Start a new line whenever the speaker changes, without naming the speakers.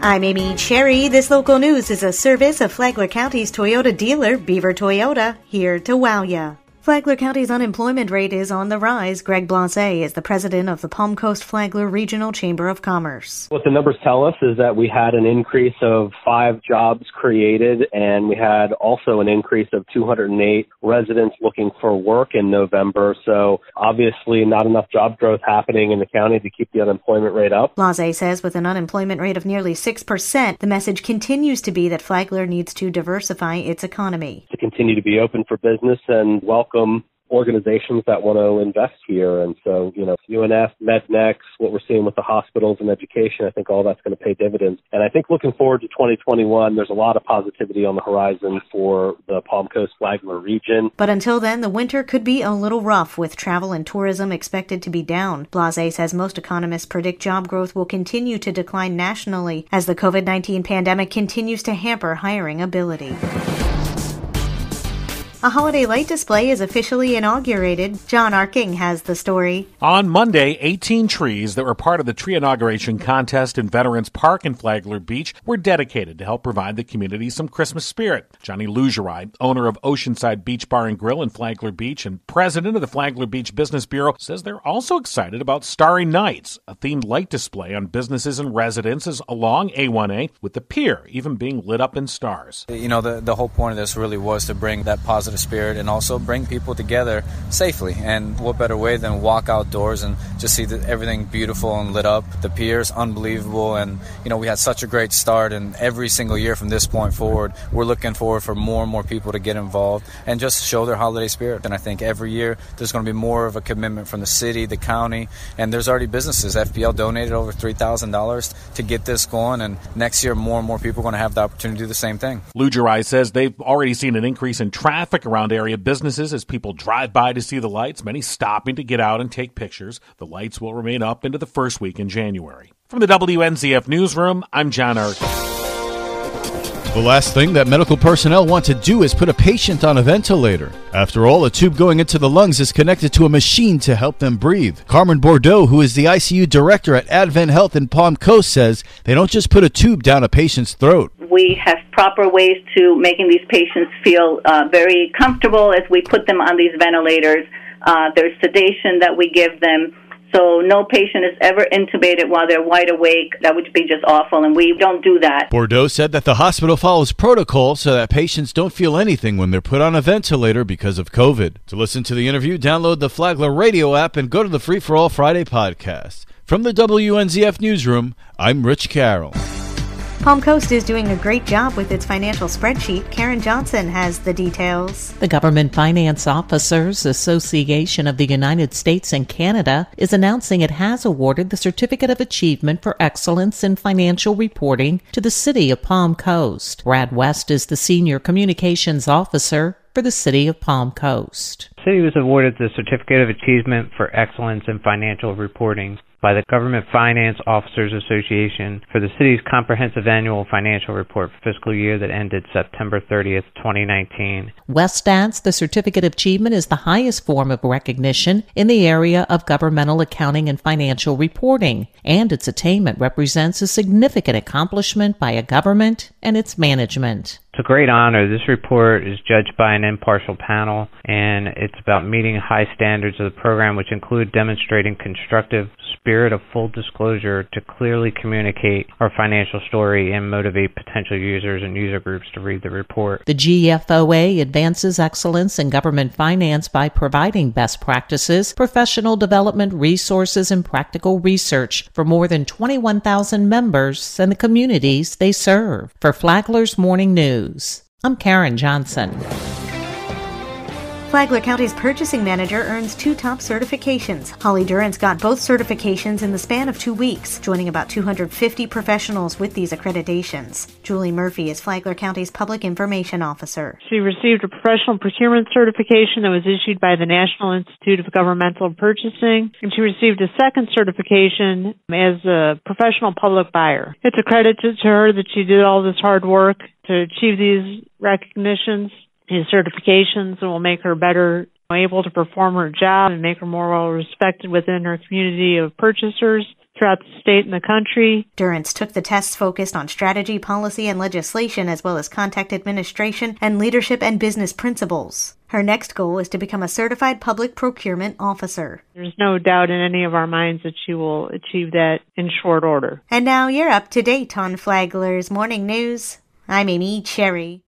I'm Amy Cherry. This local news is a service of Flagler County's Toyota dealer, Beaver Toyota, here to wow ya. Flagler County's unemployment rate is on the rise. Greg Blase is the president of the Palm Coast Flagler Regional Chamber of Commerce.
What the numbers tell us is that we had an increase of 5 jobs created, and we had also an increase of 208 residents looking for work in November. So obviously not enough job growth happening in the county to keep the unemployment rate up.
Blase says with an unemployment rate of nearly 6%, the message continues to be that Flagler needs to diversify its economy.
To continue to be open for business and welcome organizations that want to invest here. And so, UNF, Mednex, what we're seeing with the hospitals and education, I think all that's going to pay dividends. And I think looking forward to 2021, there's a lot of positivity on the horizon for the Palm Coast Flagler region.
But until then, the winter could be a little rough, with travel and tourism expected to be down. Blase says most economists predict job growth will continue to decline nationally as the COVID-19 pandemic continues to hamper hiring ability. A holiday light display is officially inaugurated. John Arking has the story.
On Monday, 18 trees that were part of the tree inauguration contest in Veterans Park in Flagler Beach were dedicated to help provide the community some Christmas spirit. Johnny Lugerai, owner of Oceanside Beach Bar and Grill in Flagler Beach and president of the Flagler Beach Business Bureau, says they're also excited about Starry Nights, a themed light display on businesses and residences along A1A, with the pier even being lit up in stars.
The whole point of this really was to bring that positive spirit and also bring people together safely. And what better way than walk outdoors and just see everything beautiful and lit up. The pier's unbelievable, and we had such a great start, and every single year from this point forward we're looking forward for more and more people to get involved and just show their holiday spirit. And I think every year there's going to be more of a commitment from the city, the county, and there's already businesses. FPL donated over $3,000 to get this going, and next year more and more people are going to have the opportunity to do the same thing.
Lugerai says they've already seen an increase in traffic around area businesses as people drive by to see the lights, many stopping to get out and take pictures. The lights will remain up into the first week in January. From the WNZF Newsroom, I'm John Arkin.
The last thing that medical personnel want to do is put a patient on a ventilator. After all, a tube going into the lungs is connected to a machine to help them breathe. Carmen Bordeaux, who is the ICU director at Advent Health in Palm Coast, says they don't just put a tube down a patient's throat.
We have proper ways to making these patients feel very comfortable as we put them on these ventilators. There's sedation that we give them. So no patient is ever intubated while they're wide awake. That would be just awful, and we don't do that.
Bordeaux said that the hospital follows protocol so that patients don't feel anything when they're put on a ventilator because of COVID. To listen to the interview, download the Flagler Radio app and go to the Free for All Friday podcast. From the WNZF Newsroom, I'm Rich Carroll.
Palm Coast is doing a great job with its financial spreadsheet. Karen Johnson has the details.
The Government Finance Officers Association of the United States and Canada is announcing it has awarded the Certificate of Achievement for Excellence in Financial Reporting to the City of Palm Coast. Brad West is the Senior Communications Officer for the City of Palm Coast.
The city was awarded the Certificate of Achievement for Excellence in Financial Reporting by the Government Finance Officers Association for the city's comprehensive annual financial report for fiscal year that ended September 30th, 2019.
West adds the Certificate of Achievement is the highest form of recognition in the area of governmental accounting and financial reporting, and its attainment represents a significant accomplishment by a government and its management.
It's a great honor. This report is judged by an impartial panel, and it's about meeting high standards of the program, which include demonstrating constructive spirit of full disclosure to clearly communicate our financial story and motivate potential users and user groups to read the report.
The GFOA advances excellence in government finance by providing best practices, professional development, resources, and practical research for more than 21,000 members and the communities they serve. For Flagler's Morning News, I'm Karen Johnson.
Flagler County's purchasing manager earns 2 top certifications. Holly Durrance got both certifications in the span of 2 weeks, joining about 250 professionals with these accreditations. Julie Murphy is Flagler County's Public Information Officer.
She received a professional procurement certification that was issued by the National Institute of Governmental Purchasing, and she received a second certification as a professional public buyer. It's a credit to her that she did all this hard work to achieve these recognitions. These certifications will make her better able to perform her job and make her more well respected within her community of purchasers. throughout the state and the country.
Durrance took the tests focused on strategy, policy, and legislation, as well as contact administration and leadership and business principles. Her next goal is to become a certified public procurement officer.
There's no doubt in any of our minds that she will achieve that in short order.
And now you're up to date on Flagler's Morning News. I'm Amy Cherry.